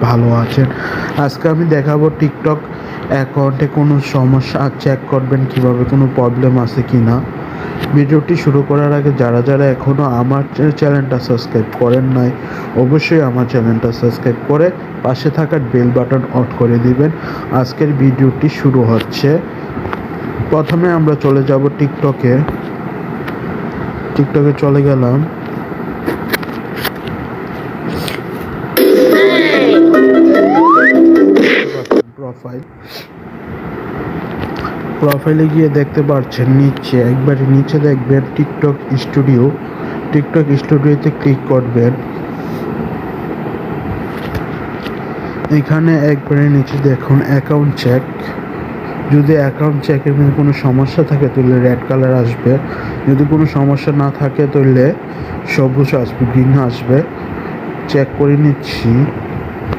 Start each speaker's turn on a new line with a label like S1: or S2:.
S1: ভালো আছেন। আজকে আমি দেখাবো টিকটক অ্যাকাউন্টে কোনো সমস্যা চেক করবেন কিভাবে, কোনো প্রবলেম আছে কি না। ভিডিওটি শুরু করার আগে যারা যারা এখনও আমার চ্যানেলটা সাবস্ক্রাইব করেন নাই, অবশ্যই আমার চ্যানেলটা সাবস্ক্রাইব করে পাশে থাকার বেল বাটন অন করে দিবেন। আজকের ভিডিওটি শুরু হচ্ছে। প্রথমে আমরা চলে যাব টিকটকে চলে গেলাম। প্রোফাইলে গিয়ে দেখতে পাচ্ছেন একবারে নিচে দেখবেন টিকটক স্টুডিওতে ক্লিক করবেন। এখানে একবারে নিচে দেখুন অ্যাকাউন্ট চেক। যদি অ্যাকাউন্ট চেকের মধ্যে কোনো সমস্যা থাকে তাহলে রেড কালার আসবে, যদি কোনো সমস্যা না থাকে তাহলে সবুজ আসবে, গ্রিন আসবে। চেক করে নিচ্ছি।